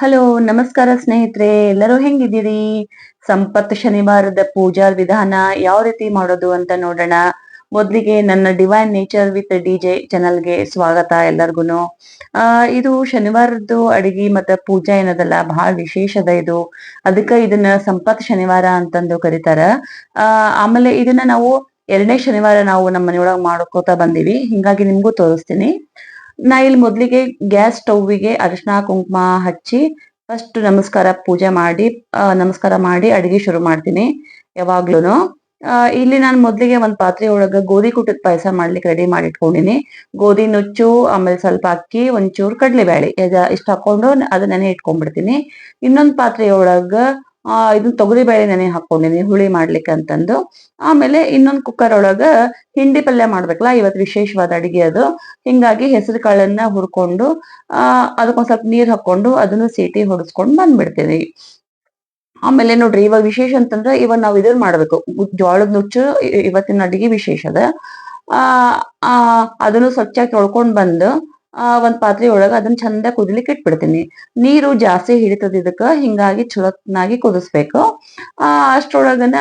Hello ನಮಸ್ಕಾರ ಸ್ನೇಹಿತರೆ, ಎಲ್ಲರೂ ಹೆಂಗಿದ್ದೀರಿ? ಸಂಪತ್ತು ಶನಿವಾರದ ಪೂಜಾ ವಿಧಾನ ಯಾವ ರೀತಿ ಮಾಡೋದು ಅಂತ ನೋಡೋಣ. ಮೊದ್ಲಿಗೆ ನನ್ನ ಡಿವೈನ್ ನೇಚರ್ ವಿತ್ ಡಿಜೆ ಚಾನಲ್ಗೆ ಸ್ವಾಗತ ಎಲ್ಲರಿಗೂನು. ಇದು ಶನಿವಾರದ್ದು ಅಡಿಗೆ ಮತ್ತೆ ಪೂಜಾ ಏನದಲ್ಲ ಬಹಳ ವಿಶೇಷದ ಇದು. ಅದಕ್ಕ ಇದನ್ನ ಸಂಪತ್ ಶನಿವಾರ ಅಂತಂದು ಕರೀತಾರ. ಆಮೇಲೆ ಇದನ್ನ ನಾವು ಎರಡನೇ ಶನಿವಾರ ನಾವು ನಮ್ಮ ಮನೆಯೊಳಗೆ ಮಾಡ್ಕೋತಾ ಬಂದೀವಿ, ಹಿಂಗಾಗಿ ನಿಮ್ಗೂ ತೋರಿಸ್ತೀನಿ. ನಾ ಇಲ್ಲಿ ಮೊದ್ಲಿಗೆ ಗ್ಯಾಸ್ ಸ್ಟವ್ವಿಗೆ ಅರಿಶಿನ ಕುಂಕುಮ ಹಚ್ಚಿ ಫಸ್ಟ್ ನಮಸ್ಕಾರ ಮಾಡಿ ಅಡಿಗೆ ಶುರು ಮಾಡ್ತೀನಿ ಯಾವಾಗ್ಲೂನು. ಇಲ್ಲಿ ನಾನು ಮೊದ್ಲಿಗೆ ಒಂದ್ ಪಾತ್ರೆ ಒಳಗ ಗೋಧಿ ಕುಟ್ಟದ ಪಾಯಸ ಮಾಡ್ಲಿಕ್ಕೆ ರೆಡಿ ಮಾಡಿ ಇಟ್ಕೊಂಡಿನಿ. ಗೋಧಿ ನುಚ್ಚು, ಆಮೇಲೆ ಸ್ವಲ್ಪ ಅಕ್ಕಿ, ಒಂಚೂರು ಕಡ್ಲೆಬೇಳೆ ಇಷ್ಟ ಹಾಕೊಂಡು ಅದನ್ನೇ ಇಟ್ಕೊಂಡ್ಬಿಡ್ತೀನಿ. ಇನ್ನೊಂದ್ ಪಾತ್ರೆಯೊಳಗ ಇದನ್ನ ತೊಗರಿ ಬೇಳೆ ನೆನೆ ಹಾಕೊಂಡಿನಿ ಹುಳಿ ಮಾಡ್ಲಿಕ್ಕೆ ಅಂತಂದು. ಆಮೇಲೆ ಇನ್ನೊಂದ್ ಕುಕ್ಕರ್ ಒಳಗ ಹಿಂಡಿ ಪಲ್ಯ ಮಾಡ್ಬೇಕಲ್ಲ, ಇವತ್ತು ವಿಶೇಷವಾದ ಅಡಿಗೆ ಅದು. ಹಿಂಗಾಗಿ ಹೆಸರು ಕಾಳನ್ನ ಹುರ್ಕೊಂಡು ಅದಕ್ಕೊಂದ್ ಸ್ವಲ್ಪ ನೀರ್ ಹಾಕೊಂಡು ಅದನ್ನು ಸೀಟಿ ಹೊಡಿಸ್ಕೊಂಡ್ ಬಂದ್ಬಿಡ್ತೀನಿ. ಆಮೇಲೆ ನೋಡ್ರಿ, ಇವಾಗ ವಿಶೇಷ ಅಂತಂದ್ರೆ ಇವಾಗ ನಾವ್ ಇದನ್ ಮಾಡ್ಬೇಕು, ಜೋಳದ ನುಚ್ಚು ಇವತ್ತಿನ ಅಡಿಗೆ ವಿಶೇಷ ಅದ. ಆ ಆ ಅದನ್ನು ಸ್ವಚ್ಛಾಗಿ ತೊಳ್ಕೊಂಡ್ ಬಂದು ಒಂದ್ ಪಾತ್ರೆ ಒಳಗ ಅದನ್ನ ಚಂದ ಕುದಿಲಿಕ್ಕೆ ಇಟ್ಬಿಡ್ತೀನಿ. ನೀರು ಜಾಸ್ತಿ ಹಿಡಿತದ ಇದಕ್ಕ, ಹಿಂಗಾಗಿ ಚಲೋತ್ನಾಗಿ ಕುದಿಸ್ಬೇಕು. ಅಷ್ಟ್ರೊಳಗನ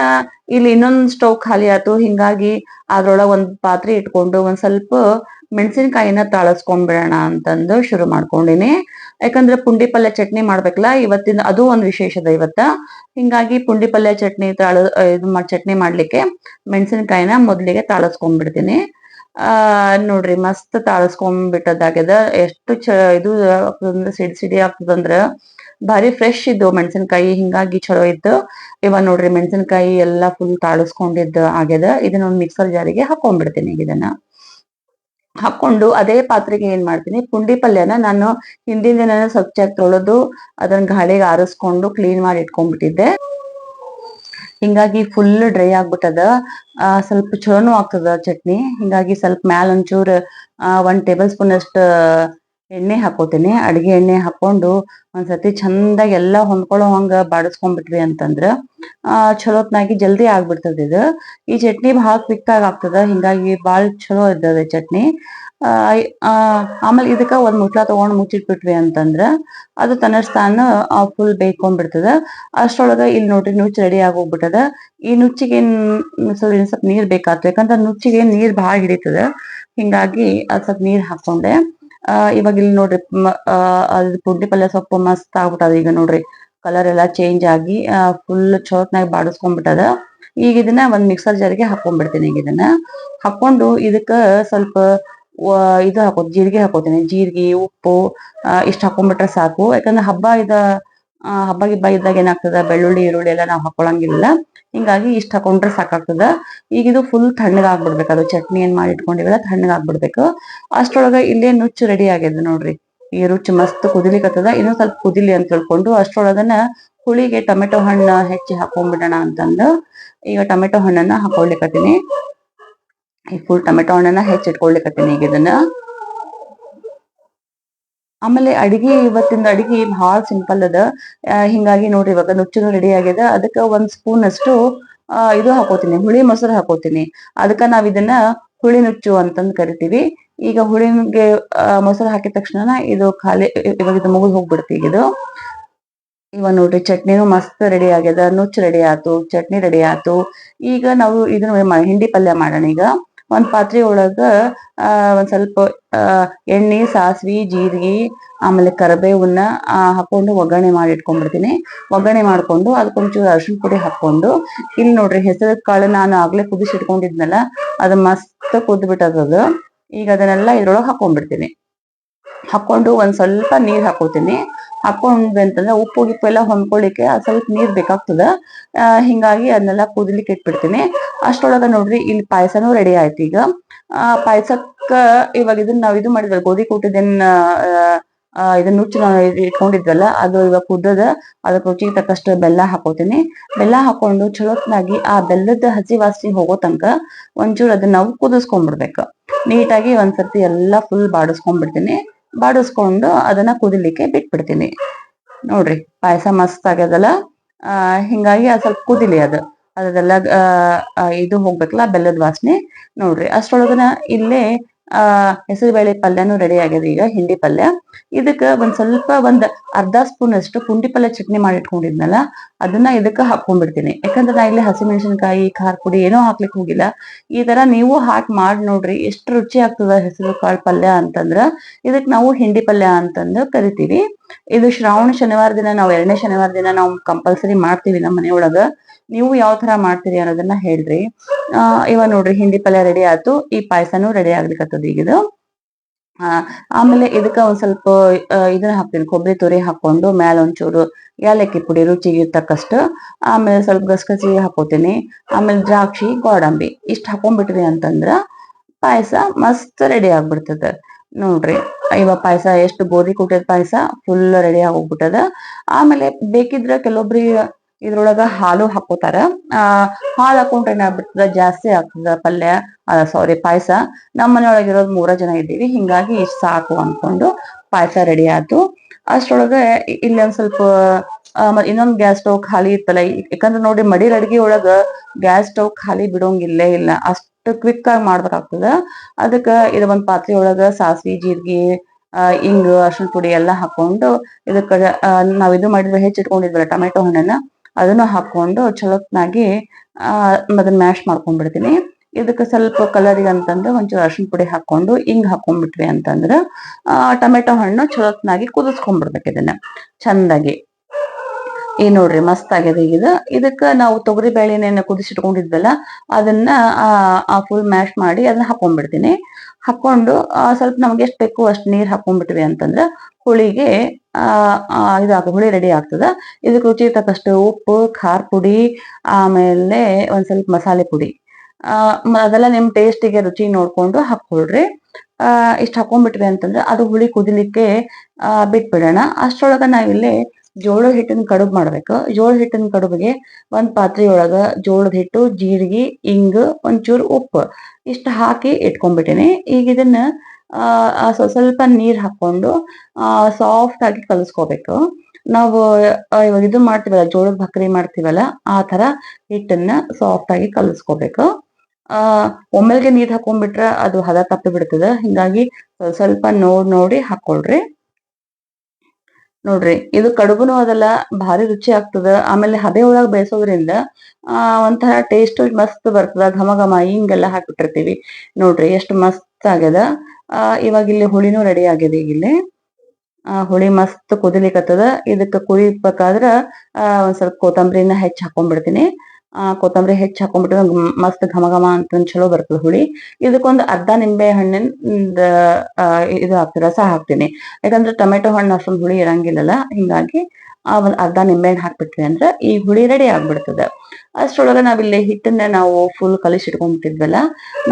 ಇಲ್ಲಿ ಇನ್ನೊಂದ್ ಸ್ಟವ್ ಖಾಲಿ ಆಯ್ತು, ಹಿಂಗಾಗಿ ಅದ್ರೊಳಗ ಒಂದ್ ಪಾತ್ರೆ ಇಟ್ಕೊಂಡು ಒಂದ್ ಸ್ವಲ್ಪ ಮೆಣಸಿನಕಾಯಿನ ತಾಳಸ್ಕೊಂಡ್ಬಿಡೋಣ ಅಂತಂದು ಶುರು ಮಾಡ್ಕೊಂಡಿನಿ. ಯಾಕಂದ್ರೆ ಪುಂಡಿ ಪಲ್ಯ ಚಟ್ನಿ ಮಾಡ್ಬೇಕಲ್ಲ ಇವತ್ತಿನ, ಅದು ಒಂದ್ ವಿಶೇಷದ ಇವತ್ತ. ಹಿಂಗಾಗಿ ಪುಂಡಿ ಪಲ್ಯ ಚಟ್ನಿ ಚಟ್ನಿ ಮಾಡ್ಲಿಕ್ಕೆ ಮೆಣಸಿನಕಾಯಿನ ಮೊದ್ಲಿಗೆ ತಾಳಸ್ಕೊಂಡ್ಬಿಡ್ತೀನಿ. ನೋಡ್ರಿ ಮಸ್ತ್ ತಾಳಸ್ಕೊಂಡ್ಬಿಟ್ಟದಾಗ್ಯದ. ಎಷ್ಟು ಇದು ಸಿಡಿ ಸಿಡಿ ಆಗ್ತದಂದ್ರ ಭಾರಿ ಫ್ರೆಶ್ ಇದ್ದು ಮೆಣಸಿನಕಾಯಿ, ಹಿಂಗಾಗಿ ಚಲೋ ಇತ್ತು. ಇವಾಗ ನೋಡ್ರಿ ಮೆಣಸಿನಕಾಯಿ ಎಲ್ಲಾ ಫುಲ್ ತಾಳಸ್ಕೊಂಡಿದ್ದು ಆಗ್ಯದ. ಇದನ್ನ ಒಂದು ಮಿಕ್ಸರ್ ಜಾರಿಗೆ ಹಾಕೊಂಡ್ಬಿಡ್ತೀನಿ. ಇದನ್ನ ಹಾಕೊಂಡು ಅದೇ ಪಾತ್ರೆಗೆ ಏನ್ ಮಾಡ್ತೀನಿ, ಪುಂಡಿ ಪಲ್ಯನ ನಾನು ಹಿಂದಿನ ದಿನ ಸ್ವಚ್ಛಾಗಿ ತೊಳೆದು ಅದನ್ನ ಗಾಳಿಗೆ ಆರಿಸ್ಕೊಂಡು ಕ್ಲೀನ್ ಮಾಡಿ ಇಟ್ಕೊಂಡ್ಬಿಟ್ಟಿದ್ದೆ. ಹಿಂಗಾಗಿ ಫುಲ್ ಡ್ರೈ ಆಗ್ಬಿಟ್ಟದ. ಸ್ವಲ್ಪ ಚಲೋನು ಆಗ್ತದ ಚಟ್ನಿ. ಹಿಂಗಾಗಿ ಸ್ವಲ್ಪ ಮ್ಯಾಲ ಒಂಚೂರು 1 ಟೇಬಲ್ ಸ್ಪೂನ್ ಅಷ್ಟ ಎಣ್ಣೆ ಹಾಕೋತೀನಿ. ಅಡಿಗೆ ಎಣ್ಣೆ ಹಾಕೊಂಡು ಒಂದ್ಸತಿ ಚಂದಾಗಿ ಎಲ್ಲಾ ಹೊಂದ್ಕೊಳ್ಳೋ ಹಂಗ ಬಾಡಿಸ್ಕೊಂಡ್ಬಿಟ್ವಿ ಅಂತಂದ್ರ ಚಲೋತ್ನಾಗಿ ಜಲ್ದಿ ಆಗ್ಬಿಡ್ತದ ಇದು. ಈ ಚಟ್ನಿ ಬಹಳ ಕ್ವಿಕ್ ಆಗಿ ಆಗ್ತದ, ಹಿಂಗಾಗಿ ಬಾಳ ಚಲೋ ಇದ್ದದ ಚಟ್ನಿ. ಆಮೇಲೆ ಇದಕ್ಕ ಒಂದ್ ಮುಟ್ಲಾ ತಗೊಂಡ್ ಮುಚ್ಚಿಟ್ಬಿಟ್ವಿ ಅಂತಂದ್ರ ಅದು ತನ್ನಷ್ಟಾನ ಫುಲ್ ಬೇಯ್ಕೊಂಡ್ಬಿಡ್ತದ. ಅಷ್ಟ್ರೊಳಗ ಇಲ್ಲಿ ನೋಡ್ರಿ ನುಚ್ಚು ರೆಡಿ ಆಗೋಗ್ಬಿಟ್ಟದ. ಈ ನುಚ್ಚಿಗೆ ಸ್ವಲ್ಪ ನೀರ್ ಬೇಕಾಗ್ತದೆ, ಯಾಕಂದ್ರೆ ನುಚ್ಚಿಗೆ ನೀರ್ ಬಹಳ ಹಿಡಿತದ. ಹಿಂಗಾಗಿ ಅದ್ ಸ್ವಲ್ಪ ನೀರ್ ಹಾಕೊಂಡೆ. ಇವಾಗ ಇಲ್ಲಿ ನೋಡ್ರಿ ಅದ್ ಪುಂಡಿ ಪಲ್ಯ ಸೊಪ್ಪು ಮಸ್ತ್ ಆಗ್ಬಿಟ್ಟದ. ಈಗ ನೋಡ್ರಿ ಕಲರ್ ಎಲ್ಲಾ ಚೇಂಜ್ ಆಗಿ ಫುಲ್ ಚೋತ್ನಾಗಿ ಬಾಡಿಸ್ಕೊಂಡ್ಬಿಟ್ಟದ. ಈಗ ಇದನ್ನ ಒಂದ್ ಮಿಕ್ಸರ್ ಜಾರಿಗೆ ಹಾಕೊಂಡ್ಬಿಡ್ತೀನಿ. ಈಗ ಇದನ್ನ ಹಾಕೊಂಡು ಇದಕ್ಕ ಸ್ವಲ್ಪ ಇದು ಹಾಕೋದು, ಜೀರಿಗೆ ಹಾಕೋತೀನಿ. ಜೀರಿಗೆ, ಉಪ್ಪು ಇಷ್ಟ ಹಾಕೊಂಡ್ಬಿಟ್ರೆ ಸಾಕು. ಯಾಕಂದ್ರೆ ಹಬ್ಬ ಗಿಬ್ಬ ಇದ್ದಾಗ ಏನಾಗ್ತದ, ಬೆಳ್ಳುಳ್ಳಿ ಈರುಳ್ಳಿ ಎಲ್ಲ ನಾವ್ ಹಾಕೊಳಂಗಿಲ್ಲ. ಹಿಂಗಾಗಿ ಇಷ್ಟ ಹಾಕೊಂಡ್ರೆ ಸಾಕಾಗ್ತದ. ಈಗ ಇದು ಫುಲ್ ತಣ್ಣಗಾಗ್ಬಿಡ್ಬೇಕು, ಅದು ಚಟ್ನಿ ಏನ್ ಮಾಡಿ ಇಟ್ಕೊಂಡಿವಲ್ಲ ತಣ್ಣಗಾಗ್ಬಿಡ್ಬೇಕು. ಅಷ್ಟ್ರೊಳಗ ಇಲ್ಲೇ ನುಚ್ಚು ರೆಡಿ ಆಗ್ಯದ ನೋಡ್ರಿ. ಈ ರುಚಿ ಮಸ್ತ್ ಕುದಿಲಿಕತ್ತದ. ಇನ್ನೊಂದ್ ಸ್ವಲ್ಪ ಕುದಿಲಿ ಅಂತ ತಿಳ್ಕೊಂಡು ಅಷ್ಟ್ರೊಳಗನ ಹುಳಿಗೆ ಟೊಮೆಟೊ ಹಣ್ಣು ಹೆಚ್ಚಿ ಹಾಕೊಂಡ್ಬಿಡೋಣ ಅಂತಂದು ಈಗ ಟೊಮೆಟೊ ಹಣ್ಣನ್ನ ಹಾಕೊಳ್ಲಿಕತ್ತೀನಿ. ಈ ಫುಲ್ ಟೊಮೆಟೊ ಹಣ್ಣನ್ನ ಹೆಚ್ಚಿಟ್ಕೊಳ್ಲಿಕತ್ತೀನಿ ಈಗ ಇದನ್ನ. ಆಮೇಲೆ ಇವತ್ತಿಂದ ಅಡಿಗೆ ಬಹಳ ಸಿಂಪಲ್ ಅದ. ಹಿಂಗಾಗಿ ನೋಡ್ರಿ ಇವಾಗ ನುಚ್ಚುನು ರೆಡಿ ಆಗ್ಯದ. ಅದಕ್ಕ 1 ಸ್ಪೂನ್ ಅಷ್ಟು ಇದು ಹಾಕೋತೀನಿ, ಹುಳಿ ಮೊಸರು ಹಾಕೋತೀನಿ. ಅದಕ್ಕ ನಾವ್ ಇದನ್ನ ಹುಳಿ ನುಚ್ಚು ಅಂತಂದ್ ಕರಿತೀವಿ. ಈಗ ಹುಳಿಗೆ ಮೊಸರು ಹಾಕಿದ ತಕ್ಷಣ ಇದು ಇವಾಗ ಇದು ಮುಗಿದ್ ಹೋಗ್ಬಿಡ್ತಿ ಇದು. ಇವಾಗ ನೋಡ್ರಿ ಚಟ್ನಿನೂ ಮಸ್ತ್ ರೆಡಿ ಆಗ್ಯದ, ನುಚ್ಚು ರೆಡಿ ಆತು, ಚಟ್ನಿ ರೆಡಿ ಆತು. ಈಗ ನಾವು ಇದನ್ನ ಹಿಂಡಿ ಪಲ್ಯ ಮಾಡೋಣ. ಈಗ ಒಂದ್ ಪಾತ್ರೆ ಒಳಗ ಒಂದ್ ಸ್ವಲ್ಪ ಎಣ್ಣೆ, ಸಾಸ್ವಿ, ಜೀರಿಗೆ, ಆಮೇಲೆ ಕರಿಬೇವನ್ನ ಹಾಕೊಂಡು ಒಗ್ಗರಣೆ ಮಾಡಿ ಇಟ್ಕೊಂಡ್ಬಿಡ್ತೀನಿ. ಒಗ್ಗರಣೆ ಮಾಡ್ಕೊಂಡು ಅದಕ್ಕೊಂಚೂರು ಅರಿಶಿನ ಪುಡಿ ಹಾಕೊಂಡು, ಇಲ್ಲಿ ನೋಡ್ರಿ ಹೆಸರು ಕಾಳು ನಾನು ಆಗ್ಲೇ ಕುದಿಸಿ ಇಟ್ಕೊಂಡಿದ್ನಲ್ಲ, ಅದು ಮಸ್ತ್ ಕುದ್ಬಿಟ್ಟದ. ಈಗ ಅದನ್ನೆಲ್ಲ ಇದ್ರೊಳಗೆ ಹಾಕೊಂಡ್ಬಿಡ್ತೀನಿ. ಹಾಕೊಂಡು ಒಂದ್ ಸ್ವಲ್ಪ ನೀರ್ ಹಾಕೋತೀನಿ. ಹಾಕೊಂಡ್ವಿ ಅಂತಂದ್ರೆ ಉಪ್ಪು ಗಿಪ್ಪು ಎಲ್ಲ ಹೊಂದ್ಕೊಳ್ಳಿಕ್ಕೆ ಸ್ವಲ್ಪ ನೀರ್ ಬೇಕಾಗ್ತದ. ಹಿಂಗಾಗಿ ಅದನ್ನೆಲ್ಲ ಕುದಿಲಿಕ್ಕೆ ಇಟ್ಬಿಡ್ತೀನಿ. ಅಷ್ಟ್ರೊಳಗ ನೋಡ್ರಿ ಇಲ್ಲಿ ಪಾಯಸನೂ ರೆಡಿ ಆಯ್ತು. ಈಗ ಪಾಯಸಕ್ಕ ಇವಾಗ ಇದನ್ನ ನಾವ್ ಇದು ಮಾಡಿದ್ವಲ್ಲ, ಗೋಧಿ ಕುಟ್ಟಿದ್ದನ್ನ ಇದನ್ನ ನುಚ್ಚು ನಾವು ಇಟ್ಕೊಂಡಿದ್ವಲ್ಲ, ಅದು ಇವಾಗ ಕುದ್ದದ. ಅದಕ್ಕೆ ರುಚಿಗೆ ತಕ್ಕಷ್ಟು ಬೆಲ್ಲ ಹಾಕೋತೀನಿ. ಬೆಲ್ಲ ಹಾಕೊಂಡು ಚಲೋತ್ನಾಗಿ ಆ ಬೆಲ್ಲದ ಹಸಿ ವಾಸನೆ ಹೋಗೋ ತನಕ ಒಂಚೂರು ಅದನ್ನ ನಾವು ಕುದಿಸ್ಕೊಂಡ್ಬಿಡ್ಬೇಕು ನೀಟಾಗಿ. ಒಂದ್ಸರ್ತಿ ಎಲ್ಲಾ ಫುಲ್ ಬಾಡಿಸ್ಕೊಂಡ್ಬಿಡ್ತೀನಿ. ಬಾಡಿಸ್ಕೊಂಡು ಅದನ್ನ ಕುದಿಲಿಕ್ಕೆ ಬಿಟ್ಬಿಡ್ತೀನಿ. ನೋಡ್ರಿ ಪಾಯಸ ಮಸ್ತ್ ಆಗ್ಯದಲ್ಲ. ಹಿಂಗಾಗಿ ಅದ್ ಸ್ವಲ್ಪ ಕುದಿಲಿ, ಅದೆಲ್ಲ ಇದು ಹೋಗ್ಬೇಕಲ್ಲ ಬೆಲ್ಲದ ವಾಸನೆ. ನೋಡ್ರಿ ಅಷ್ಟ್ರೊಳಗನ ಇಲ್ಲೇ ಹೆಸರು ಬೇಳೆ ಪಲ್ಯನೂ ರೆಡಿ ಆಗ್ಯದ. ಈಗ ಹಿಂಡಿ ಪಲ್ಯ ಇದಕ್ಕ ಒಂದ್ ಅರ್ಧ ಸ್ಪೂನ್ ಅಷ್ಟು ಪುಂಡಿ ಪಲ್ಯ ಚಟ್ನಿ ಮಾಡಿ ಇಟ್ಕೊಂಡಿದ್ನಲ್ಲ ಅದನ್ನ ಇದಕ್ಕ ಹಾಕೊಂಡ್ಬಿಡ್ತೀನಿ. ಯಾಕಂದ್ರೆ ನಾ ಇಲ್ಲಿ ಹಸಿಮೆಣಸಿನಕಾಯಿ ಖಾರ ಪುಡಿ ಏನೋ ಹಾಕ್ಲಿಕ್ಕೆ ಹೋಗಿಲ್ಲ. ಈ ತರ ನೀವು ಹಾಕಿ ಮಾಡಿ ನೋಡ್ರಿ, ಎಷ್ಟು ರುಚಿ ಆಗ್ತದ ಹೆಸರು ಕಾಳು ಪಲ್ಯ ಅಂತಂದ್ರ. ಇದಕ್ ನಾವು ಹಿಂಡಿ ಪಲ್ಯ ಅಂತಂದು ಕರಿತೀವಿ. ಇದು ಶ್ರಾವಣ ಶನಿವಾರ ದಿನ, ನಾವು 2ನೇ ಶನಿವಾರ ದಿನ ನಾವು ಕಂಪಲ್ಸರಿ ಮಾಡ್ತೀವಿ ನಮ್ಮ ಮನೆಯೊಳಗ. ನೀವು ಯಾವ ತರ ಮಾಡ್ತೀರಿ ಅನ್ನೋದನ್ನ ಹೇಳ್ರಿ. ಇವಾಗ ನೋಡ್ರಿ ಹಿಂಡಿ ಪಲ್ಯ ರೆಡಿ ಆಯ್ತು. ಈ ಪಾಯಸನೂ ರೆಡಿ ಆಗ್ಲಿಕ್ಕತ್ತದ ಈಗಿದು. ಆಮೇಲೆ ಇದಕ್ಕ ಒಂದ್ ಸ್ವಲ್ಪ ಇದನ್ನ ಹಾಕ್ತೀನಿ, ಕೊಬ್ಬರಿ ತುರಿ ಹಾಕೊಂಡು ಮ್ಯಾಲ ಒಂಚೂರು ಏಲಕ್ಕಿ ಪುಡಿ ರುಚಿಗೆ ತಕ್ಕಷ್ಟು, ಆಮೇಲೆ ಸ್ವಲ್ಪ ಗಸಗಸಿ ಹಾಕೋತೀನಿ, ಆಮೇಲೆ ದ್ರಾಕ್ಷಿ ಗೋಡಂಬಿ ಇಷ್ಟ ಹಾಕೊಂಡ್ಬಿಟ್ರಿ ಅಂತಂದ್ರ ಪಾಯಸ ಮಸ್ತ್ ರೆಡಿ ಆಗ್ಬಿಡ್ತದ ನೋಡ್ರಿ. ಇವಾಗ ಪಾಯಸ ಎಷ್ಟು ಗೋಧಿ ಕುಟ್ಟಿದ ಪಾಯಸ ಫುಲ್ ರೆಡಿ ಆಗೋಗ್ಬಿಟ್ಟದ. ಆಮೇಲೆ ಬೇಕಿದ್ರ ಕೆಲವೊಬ್ರಿ ಇದ್ರೊಳಗ ಹಾಲು ಹಾಕೋತಾರ. ಹಾಲು ಹಾಕೊಂಡ್ರೆ ಏನಾಗ್ಬಿಡ್ತದ, ಜಾಸ್ತಿ ಆಗ್ತದ ಪಲ್ಯ, ಸಾರಿ ಪಾಯಸ. ನಮ್ಮ ಮನೆಯೊಳಗಿರೋದು 3 ಜನ ಇದ್ದೀವಿ, ಹಿಂಗಾಗಿ ಇಷ್ಟ ಸಾಕು ಅನ್ಕೊಂಡು ಪಾಯಸ ರೆಡಿ ಆಯ್ತು. ಅಷ್ಟ್ರೊಳಗ ಇಲ್ಲಿ ಒಂದ್ ಸ್ವಲ್ಪ ಇನ್ನೊಂದ್ ಗ್ಯಾಸ್ ಸ್ಟವ್ ಖಾಲಿ ಇತ್ತಲ್ಲ. ಯಾಕಂದ್ರೆ ನೋಡಿ ಮಡಿಲ್ ಅಡ್ಗಿ ಒಳಗ ಗ್ಯಾಸ್ ಸ್ಟವ್ ಖಾಲಿ ಬಿಡೋಂಗಿಲ್ಲೇ ಇಲ್ಲ, ಅಷ್ಟು ಕ್ವಿಕ್ ಆಗಿ ಮಾಡ್ಬೇಕಾಗ್ತದ. ಅದಕ್ಕ ಇದು ಒಂದ್ ಪಾತ್ರೆ ಒಳಗ ಸಾಸಿವೆ ಜೀರಿಗೆ ಇಂಗು ಅರ್ಶಿಣ ಪುಡಿ ಎಲ್ಲಾ ಹಾಕೊಂಡು ಇದಕ್ಕ ನಾವ್ ಇದು ಮಾಡಿದ್ರೆ ಹೆಚ್ಚಿಟ್ಕೊಂಡಿದ್ವಲ್ಲ ಟೊಮೆಟೊ ಹಣ್ಣನ್ನ ಅದನ್ನು ಹಾಕೊಂಡು ಚಲೋತ್ನಾಗಿ ಅದನ್ನ ಮ್ಯಾಶ್ ಮಾಡ್ಕೊಂಡ್ಬಿಡ್ತೀನಿ. ಇದಕ್ಕೆ ಸ್ವಲ್ಪ ಕಲರಿಗೆ ಅಂತಂದ್ರೆ ಒಂಚೂರು ಅರ್ಶಿಣ ಪುಡಿ ಹಾಕೊಂಡು ಹಿಂಗ್ ಹಾಕೊಂಡ್ಬಿಟ್ವಿ ಅಂತಂದ್ರ ಟೊಮೆಟೊ ಹಣ್ಣು ಚಲೋತ್ನಾಗಿ ಕುದಿಸ್ಕೊಂಡ್ಬಿಡ್ಬೇಕು ಇದನ್ನ ಚಂದಾಗಿ. ಈ ನೋಡ್ರಿ ಮಸ್ತ್ ಆಗ್ಯದ ಈಗ. ಇದಕ್ಕ ನಾವು ತೊಗರಿ ಬೇಳೆನ ಕುದಿಸಿಟ್ಕೊಂಡಿದ್ವಲ್ಲ ಅದನ್ನ ಫುಲ್ ಮ್ಯಾಶ್ ಮಾಡಿ ಅದನ್ನ ಹಾಕೊಂಡ್ಬಿಡ್ತೀನಿ. ಹಾಕೊಂಡು ಸ್ವಲ್ಪ ನಮ್ಗೆ ಎಷ್ಟ್ ಬೇಕು ಅಷ್ಟ್ ನೀರ್ ಹಾಕೊಂಡ್ಬಿಟ್ವಿ ಅಂತಂದ್ರ ಹುಳಿಗೆ ಹುಳಿ ರೆಡಿ ಆಗ್ತದ. ಇದಕ್ಕೆ ರುಚಿ ತಕ್ಕಷ್ಟು ಉಪ್ಪು, ಖಾರ ಪುಡಿ, ಆಮೇಲೆ ಒಂದ್ ಸ್ವಲ್ಪ ಮಸಾಲೆ ಪುಡಿ, ಅದೆಲ್ಲ ನಿಮ್ ಟೇಸ್ಟಿಗೆ ರುಚಿ ನೋಡ್ಕೊಂಡು ಹಾಕೊಳ್ರಿ. ಇಷ್ಟ ಹಾಕೊಂಡ್ಬಿಟ್ವಿ ಅಂತಂದ್ರೆ ಅದು ಹುಳಿ ಕುದಿಲಿಕ್ಕೆ ಬಿಟ್ಬಿಡೋಣ. ಅಷ್ಟ್ರೊಳಗ ನಾವಿಲ್ಲಿ ಜೋಳದ ಹಿಟ್ಟಿನ ಕಡುಬು ಮಾಡ್ಬೇಕು. ಜೋಳದ ಹಿಟ್ಟಿನ ಕಡುಬಿಗೆ ಒಂದ್ ಪಾತ್ರೆಯೊಳಗ ಜೋಳದ ಹಿಟ್ಟು, ಜೀರಿಗೆ, ಇಂಗು, ಒಂಚೂರು ಉಪ್ಪು ಇಷ್ಟ ಹಾಕಿ ಇಟ್ಕೊಂಡ್ಬಿಟ್ಟಿನಿ. ಈಗ ಇದನ್ನ ಸ್ವಲ್ಪ ನೀರ್ ಹಾಕೊಂಡು ಸಾಫ್ಟ್ ಆಗಿ ಕಲಿಸ್ಕೋಬೇಕು. ನಾವು ಇವಾಗ ಇದು ಮಾಡ್ತೀವಲ್ಲ, ಜೋಳದ ಭಕ್ರಿ ಮಾಡ್ತೀವಲ್ಲ ಆ ತರ ಹಿಟ್ಟನ್ನ ಸಾಫ್ಟ್ ಆಗಿ ಕಲಿಸ್ಕೋಬೇಕು. ಒಮ್ಮೆಲ್ಗೆ ನೀರ್ ಹಾಕೊಂಡ್ಬಿಟ್ರ ಅದು ಹದ ತಪ್ಪಿ ಬಿಡ್ತದ. ಹಿಂಗಾಗಿ ಸ್ವಲ್ಪ ನೋಡಿ ಹಾಕೊಳ್ರಿ. ನೋಡ್ರಿ ಇದು ಕಡುಬುನು ಅದೆಲ್ಲ ಭಾರಿ ರುಚಿ ಆಗ್ತದ. ಆಮೇಲೆ ಹಬೆ ಒಳಗ್ ಬೇಯಿಸೋದ್ರಿಂದ ಒಂಥರ ಟೇಸ್ಟ್ ಮಸ್ತ್ ಬರ್ತದ. ಘಮ ಘಮ ಹಿಂಗೆಲ್ಲ ಹಾಕ್ಬಿಟ್ಟಿರ್ತೀವಿ. ನೋಡ್ರಿ ಎಷ್ಟು ಮಸ್ತ್ ಆಗ್ಯದ. ಇವಾಗ ಇಲ್ಲಿ ಹುಳಿನೂ ರೆಡಿ ಆಗ್ಯದ. ಈಗ ಇಲ್ಲಿ ಹುಳಿ ಮಸ್ತ್ ಕುದಿಲಿಕ್ಕತ್ತದ. ಇದಕ್ಕ ಕುದಿಬೇಕಾದ್ರ ಒಂದ್ ಸ್ವಲ್ಪ ಕೊತ್ತಂಬರಿನ ಹೆಚ್ಚ್ ಹಾಕೊಂಡ್ಬಿಡ್ತೀನಿ. ಕೊತ್ತಂಬರಿ ಹೆಚ್ಚ್ ಹಾಕೊಂಡ್ಬಿಟ್ರೆ ಮಸ್ತ್ ಘಮ ಘಮ ಅಂತ ಚಲೋ ಬರ್ತದ ಹುಳಿ. ಇದಕ್ಕೊಂದು ಅರ್ಧ ನಿಂಬೆ ಹಣ್ಣಿನ ಇದು ಹಾಕ್ತೀನಿ, ರಸ ಹಾಕ್ತೀನಿ. ಯಾಕಂದ್ರೆ ಟೊಮೆಟೊ ಹಣ್ಣು ಅಷ್ಟೊಂದು ಹುಳಿ ಇರಂಗಿಲ್ಲಲ್ಲ, ಹಿಂಗಾಗಿ ಒಂದ್ ಅರ್ಧ ನಿಂಬೆ ಹಣ್ಣು ಹಾಕ್ಬಿಟ್ವಿ ಅಂದ್ರೆ ಈ ಹುಳಿ ರೆಡಿ ಆಗ್ಬಿಡ್ತದ. ಅಷ್ಟ್ರೊಳಗ ನಾವಿಲ್ಲಿ ಹಿಟ್ಟನ್ನ ನಾವು ಫುಲ್ ಕಲಿಸಿಟ್ಕೊಂಡ್ಬಿಟ್ಟಿದ್ವಲ್ಲ,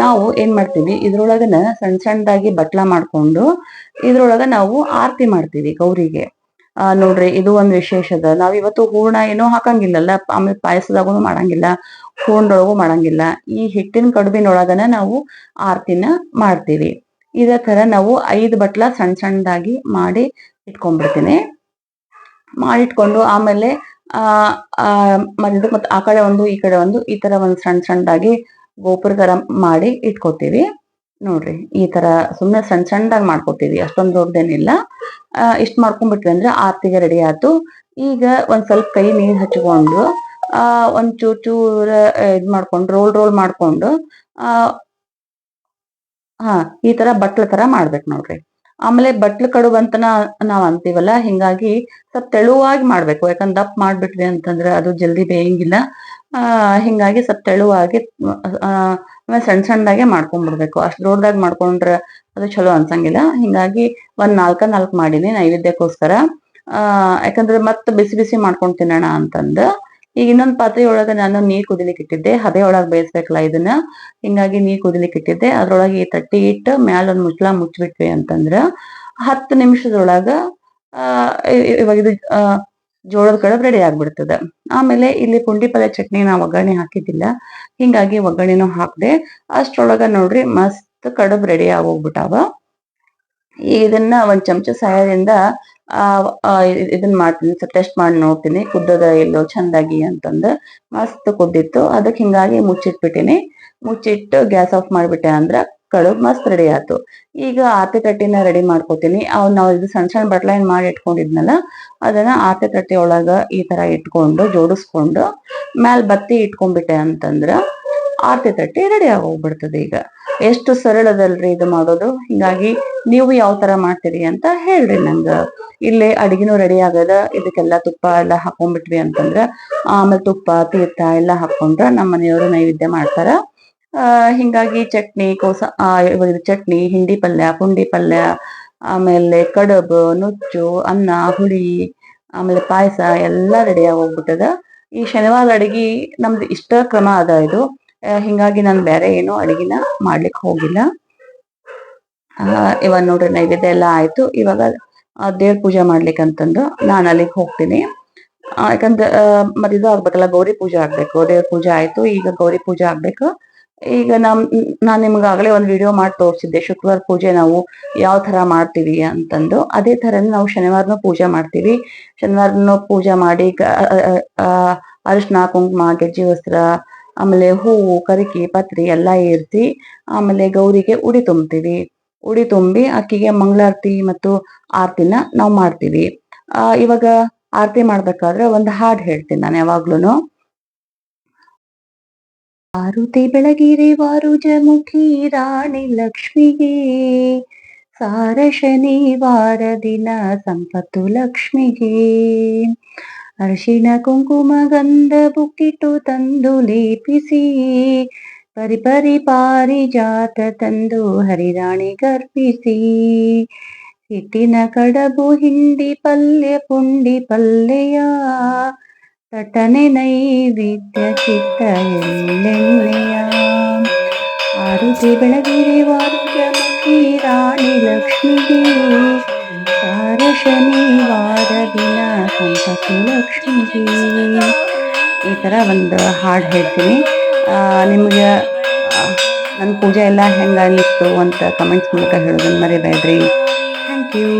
ನಾವು ಏನ್ ಮಾಡ್ತೀವಿ ಇದ್ರೊಳಗನ ಸಣ್ಣ ಸಣ್ಣದಾಗಿ ಬಟ್ಲಾ ಮಾಡ್ಕೊಂಡು ಇದ್ರೊಳಗ ನಾವು ಆರತಿ ಮಾಡ್ತೀವಿ ಗೌರಿಗೆ. ನೋಡ್ರಿ ಇದು ಒಂದ್ ವಿಶೇಷದ. ನಾವ್ ಇವತ್ತು ಹೂರ್ಣ ಏನೋ ಹಾಕಂಗಿಲ್ಲಲ್ಲ, ಆಮೇಲೆ ಪಾಯಸದಾಗೂ ಮಾಡಂಗಿಲ್ಲ, ಹೂರ್ಣದೊಳಗೂ ಮಾಡಂಗಿಲ್ಲ. ಈ ಹಿಟ್ಟಿನ ಕಡುಬಿನೊಳಗನ ನಾವು ಆರತಿನ ಮಾಡ್ತೀವಿ. ಇದೇ ತರ ನಾವು 5 ಬಟ್ಲ ಸಣ್ಣ ಸಣ್ಣದಾಗಿ ಮಾಡಿ ಇಟ್ಕೊಂಡ್ಬಿಡ್ತೀನಿ. ಮಾಡಿಟ್ಕೊಂಡು ಆಮೇಲೆ ಮತ್ತೆ ಆ ಕಡೆ ಒಂದು ಈ ಕಡೆ ಒಂದು ಈ ತರ ಒಂದ್ ಸಣ್ಣ ಸಣ್ಣದಾಗಿ ಗೋಪುರ ತರ ಮಾಡಿ ಇಟ್ಕೋತೀವಿ. ನೋಡ್ರಿ ಈ ತರ ಸುಮ್ನೆ ಸಣ್ಣ ಸಣ್ಣದಾಗಿ ಮಾಡ್ಕೋತೀವಿ, ಅಷ್ಟೊಂದ್ ದೊಡ್ಡದೇನಿಲ್ಲ. ಇಷ್ಟ ಮಾಡ್ಕೊಂಡ್ಬಿಟ್ವಿ ಅಂದ್ರೆ ಆರ್ತಿಗೆ ರೆಡಿ ಆಯ್ತು. ಈಗ ಒಂದ್ ಸ್ವಲ್ಪ ಕೈ ನೀರ್ ಹಚ್ಕೊಂಡು ಒಂದ್ ಚೂರ ಇದ್ ಮಾಡ್ಕೊಂಡು ರೋಲ್ ಮಾಡ್ಕೊಂಡು ಈ ತರ ಬಟ್ಲ ತರ ಮಾಡ್ಬೇಕು ನೋಡ್ರಿ. ಆಮೇಲೆ ಬಟ್ಲು ಕಡುಬು ಅಂತ ನಾವ್ ಅಂತೀವಲ್ಲ, ಹಿಂಗಾಗಿ ಸ್ವಲ್ಪ ತೆಳುವಾಗಿ ಮಾಡ್ಬೇಕು. ಯಾಕಂದ್ರೆ ದಪ್ಪ ಮಾಡ್ಬಿಟ್ವಿ ಅಂತಂದ್ರೆ ಅದು ಜಲ್ದಿ ಬೇಯಂಗಿಲ್ಲ. ಹಿಂಗಾಗಿ ಸ್ವಲ್ಪ ತೆಳುವಾಗಿ ಸಣ್ಣ ಸಣ್ಣದಾಗೆ ಮಾಡ್ಕೊಂಡ್ಬಿಡ್ಬೇಕು. ಅಷ್ಟ್ ದೊಡ್ಡದಾಗಿ ಮಾಡ್ಕೊಂಡ್ರೆ ಅದು ಚಲೋ ಅನ್ಸಂಗಿಲ್ಲ. ಹಿಂಗಾಗಿ ಒಂದ್ 4 ಮಾಡೀನಿ ನೈವೇದ್ಯಕ್ಕೋಸ್ಕರ. ಯಾಕಂದ್ರೆ ಮತ್ ಬಿಸಿ ಬಿಸಿ ಮಾಡ್ಕೊಂಡ್ ತಿನ್ನೋಣ ಅಂತಂದ. ಈಗ ಇನ್ನೊಂದ್ ಪಾತ್ರೆ ಒಳಗ ನಾನು ನೀರ್ ಕುದಿಲಿಕ್ಕೆ ಇಟ್ಟಿದ್ದೆ. ಹಬೆ ಒಳಗ್ ಬೇಯಿಸ್ಬೇಕಲ್ಲ ಇದನ್ನ, ಹಿಂಗಾಗಿ ನೀರ್ ಕುದಿಲಿಕ್ಕೆ ಇಟ್ಟಿದ್ದೆ. ಅದ್ರೊಳಗೆ ಈ ತಟ್ಟಿ ಇಟ್ಟು ಮ್ಯಾಲ ಒಂದ್ ಮುಚ್ಲಾ ಮುಚ್ಬಿಟ್ವಿ ಅಂತಂದ್ರ 10 ನಿಮಿಷದೊಳಗ ಇವಾಗ ಇದು ಜೋಳದ ಕಡುಬು ರೆಡಿ ಆಗ್ಬಿಡ್ತದ. ಆಮೇಲೆ ಇಲ್ಲಿ ಪುಂಡಿ ಪಲ್ಯ ಚಟ್ನಿ ನಾ ಒಗ್ಗರಣೆ ಹಾಕಿದ್ದಿಲ್ಲ, ಹಿಂಗಾಗಿ ಒಗ್ಗರಣೆನೂ ಹಾಕ್ದೆ. ಅಷ್ಟ್ರೊಳಗ ನೋಡ್ರಿ ಮಸ್ತ್ ಕಡುಬು ರೆಡಿ ಆಗೋಗ್ಬಿಟ್ಟಾವ. ಇದನ್ನ ಒಂದ್ ಚಮಚ ಸಹಾಯದಿಂದ ಇದನ್ನ ಮಾಡ್ತೀನಿ, ಟೆಸ್ಟ್ ಮಾಡಿ ನೋಡ್ತೀನಿ ಕುದ್ದದ ಎಲ್ಲೋ ಚಂದಾಗಿ ಅಂತಂದು. ಮಸ್ತ್ ಕುದ್ದಿತ್ತು. ಅದಕ್ಕೆ ಹಿಂಗಾಗಿ ಮುಚ್ಚಿಟ್ಬಿಟ್ಟಿನಿ. ಮುಚ್ಚಿಟ್ಟು ಗ್ಯಾಸ್ ಆಫ್ ಮಾಡ್ಬಿಟ್ಟೆ ಅಂದ್ರ ಕಡುಬ್ ಮಸ್ತ್ ರೆಡಿ ಆಯ್ತು. ಈಗ ಆರತಿ ತಟ್ಟಿನ ರೆಡಿ ಮಾಡ್ಕೋತೀನಿ. ನಾವು ಇದು ಸಣ್ಣ ಸಣ್ಣ ಬಟ್ಲೈನ್ ಮಾಡಿ ಇಟ್ಕೊಂಡಿದ್ನಲ್ಲ, ಅದನ್ನ ಆರತಿ ತಟ್ಟಿ ಒಳಗ ಈ ತರ ಇಟ್ಕೊಂಡು ಜೋಡಿಸ್ಕೊಂಡು ಮ್ಯಾಲ್ ಬತ್ತಿ ಇಟ್ಕೊಂಡ್ಬಿಟ್ಟೆ ಅಂತಂದ್ರ ಆರತಿ ತಟ್ಟಿ ರೆಡಿ ಆಗೋಗ್ಬಿಡ್ತದೆ. ಈಗ ಎಷ್ಟು ಸರಳದಲ್ರಿ ಇದು ಮಾಡೋದು. ಹಿಂಗಾಗಿ ನೀವು ಯಾವ ತರ ಮಾಡ್ತೀರಿ ಅಂತ ಹೇಳ್ರಿ ನಂಗ. ಇಲ್ಲೇ ಅಡಿಗೆನೂ ರೆಡಿ ಆಗದ. ಇದಕ್ಕೆಲ್ಲ ತುಪ್ಪ ಎಲ್ಲ ಹಾಕೊಂಡ್ಬಿಟ್ವಿ ಅಂತಂದ್ರ ಆಮೇಲೆ ತುಪ್ಪ ತೀರ್ಥ ಎಲ್ಲ ಹಾಕೊಂಡ್ರ ನಮ್ಮ ಮನೆಯವರು ನೈವೇದ್ಯ ಮಾಡ್ತಾರ. ಹಿಂಗಾಗಿ ಚಟ್ನಿ ಚಟ್ನಿ, ಹಿಂಡಿ ಪಲ್ಯ, ಪುಂಡಿ ಪಲ್ಯ, ಆಮೇಲೆ ಕಡಬು, ನುಚ್ಚು, ಅನ್ನ, ಹುಳಿ, ಆಮೇಲೆ ಪಾಯಸ ಎಲ್ಲ ರೆಡಿ ಆಗೋಗ್ಬಿಟ್ಟದ. ಈ ಶನಿವಾರ ಅಡಿಗೆ ನಮ್ದು ಇಷ್ಟ ಕ್ರಮ ಅದ ಇದು. ಹಿಂಗಾಗಿ ನಾನು ಬೇರೆ ಏನು ಅಡಿಗೆನ ಮಾಡ್ಲಿಕ್ಕೆ ಹೋಗಿಲ್ಲ. ಇವಾಗ ನೋಡ್ರಿ ನೈವೇದ್ಯ ಎಲ್ಲ ಆಯ್ತು. ಇವಾಗ ದೇವ್ರ ಪೂಜೆ ಮಾಡ್ಲಿಕ್ಕಂತಂದು ನಾನು ಅಲ್ಲಿಗೆ ಹೋಗ್ತೀನಿ. ಯಾಕಂದ್ರೆ ಮತ್ತೆ ಇದು ಆಗ್ಬೇಕಲ್ಲ, ಗೌರಿ ಪೂಜೆ ಆಗ್ಬೇಕು. ದೇವ್ರ ಪೂಜೆ ಆಯ್ತು, ಈಗ ಗೌರಿ ಪೂಜೆ ಆಗ್ಬೇಕು. ಈಗ ನಾನ್ ನಿಮ್ಗಾಗಲೇ ಒಂದು ವಿಡಿಯೋ ಮಾಡಿ ತೋರಿಸಿದ್ದೆ, ಶುಕ್ರವಾರ ಪೂಜೆ ನಾವು ಯಾವ ತರ ಮಾಡ್ತೀವಿ ಅಂತಂದು. ಅದೇ ತರನೇ ನಾವು ಶನಿವಾರನೂ ಪೂಜೆ ಮಾಡ್ತೀವಿ. ಶನಿವಾರನು ಪೂಜೆ ಮಾಡಿ ಅರಿಶಿನ, ಕುಂಕುಮ, ಗೆಜ್ಜೆ ವಸ್ತ್ರ, ಆಮೇಲೆ ಹೂವು, ಕರಿಕಿ, ಪತ್ರಿ ಎಲ್ಲ ಏರ್ಸಿ ಆಮೇಲೆ ಗೌರಿಗೆ ಉಡಿ ತುಂಬ್ತೀವಿ. ಉಡಿ ತುಂಬಿ ಅಕ್ಕಿಗೆ ಮಂಗಳಾರತಿ ಮತ್ತು ಆರತಿನ ನಾವು ಮಾಡ್ತೀವಿ. ಇವಾಗ ಆರತಿ ಮಾಡ್ಬೇಕಾದ್ರೆ ಒಂದು ಹಾಡು ಹೇಳ್ತೀನಿ ನಾನು ಯಾವಾಗ್ಲೂನು. ಆರುತಿ ಬೆಳಗಿರೆ ವಾರುಜಮುಖಿ ರಾಣಿ ಲಕ್ಷ್ಮಿಗೆ, ಸಾರ ಶನಿವಾರ ದಿನ ಸಂಪತ್ತು ಲಕ್ಷ್ಮಿಗೆ. ಅರಿಶಿಣ ಕುಂಕುಮ ಗಂಧ ಬುಕ್ಕಿಟ್ಟು ತಂದು ಲೇಪಿಸಿ, ಪರಿಪರಿ ಪಾರಿಜಾತ ತಂದು ಹರಿರಾಣಿ ಗರ್ಪಿಸಿ. ಹಿಟ್ಟಿನ ಕಡಬು, ಹಿಂಡಿ ಪಲ್ಯ, ಪುಂಡಿ ಪಲ್ಲೆಯ, ತಟನೆ ನೈವೇದ್ಯ ಚಿತ್ತ ಎಳ್ಳೆಣ್ಣೆಯ. ಆರುತಿ ಬೆಳಗಿರೆ ವಾರುಜಮುಖಿ ರಾಣಿ ಲಕ್ಷ್ಮಿಗೆ, ಸಾರ ಶನಿವಾರ ದಿನ ಸಂಪತ್ತು ಲಕ್ಷ್ಮಿಗೆ. ಈ ತರ ಒಂದು ಹಾಡು ಹೇಳ್ತೀನಿ. ನಿಮ್ಗೆ ನನ್ನ ಪೂಜೆ ಎಲ್ಲ ಹೆಂಗ ಅನ್ನಿಸ್ತು ಅಂತ ಕಮೆಂಟ್ಸ್ ಮೂಲಕ ಹೇಳೋದನ್ನ ಮರಿಬೇಡ್ರಿ. Thank you.